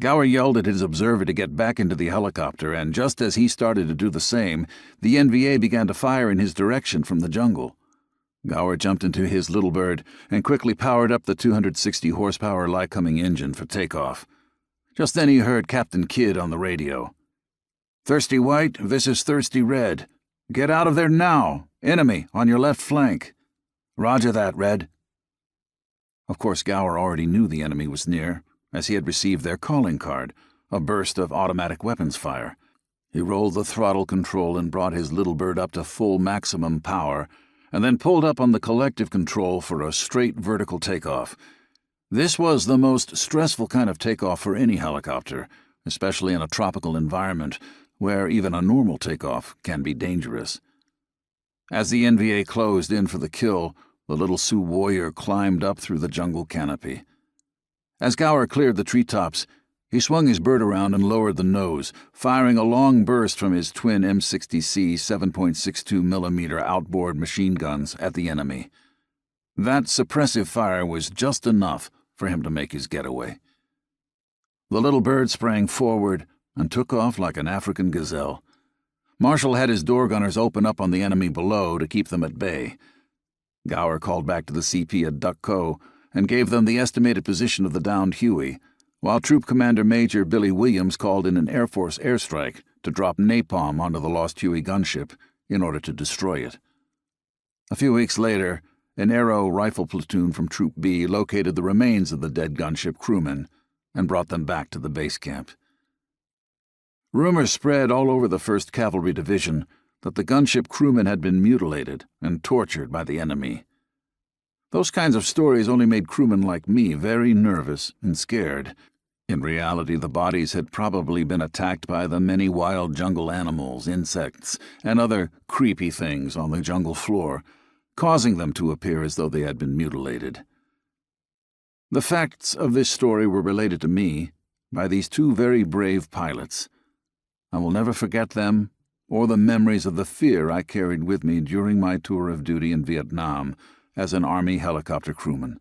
Gower yelled at his observer to get back into the helicopter, and just as he started to do the same, the NVA began to fire in his direction from the jungle. Gower jumped into his Little Bird and quickly powered up the 260-horsepower Lycoming engine for takeoff. Just then he heard Captain Kidd on the radio. "Thirsty White, this is Thirsty Red. Get out of there now! Enemy on your left flank." "Roger that, Red." Of course, Gower already knew the enemy was near, as he had received their calling card, a burst of automatic weapons fire. He rolled the throttle control and brought his Little Bird up to full maximum power, and then pulled up on the collective control for a straight vertical takeoff. This was the most stressful kind of takeoff for any helicopter, especially in a tropical environment where even a normal takeoff can be dangerous. As the NVA closed in for the kill, the little Sioux warrior climbed up through the jungle canopy. As Gower cleared the treetops, he swung his bird around and lowered the nose, firing a long burst from his twin M60C 7.62mm outboard machine guns at the enemy. That suppressive fire was just enough for him to make his getaway. The little bird sprang forward and took off like an African gazelle. Marshall had his door gunners open up on the enemy below to keep them at bay. Gower called back to the CP at Duck Cove and gave them the estimated position of the downed Huey, while Troop Commander Major Billy Williams called in an Air Force airstrike to drop napalm onto the lost Huey gunship in order to destroy it. A few weeks later, an Aero rifle platoon from Troop B located the remains of the dead gunship crewmen and brought them back to the base camp. Rumors spread all over the 1st Cavalry Division that the gunship crewmen had been mutilated and tortured by the enemy. Those kinds of stories only made crewmen like me very nervous and scared. In reality, the bodies had probably been attacked by the many wild jungle animals, insects, and other creepy things on the jungle floor, causing them to appear as though they had been mutilated. The facts of this story were related to me by these 2 very brave pilots. I will never forget them or the memories of the fear I carried with me during my tour of duty in Vietnam as an Army helicopter crewman.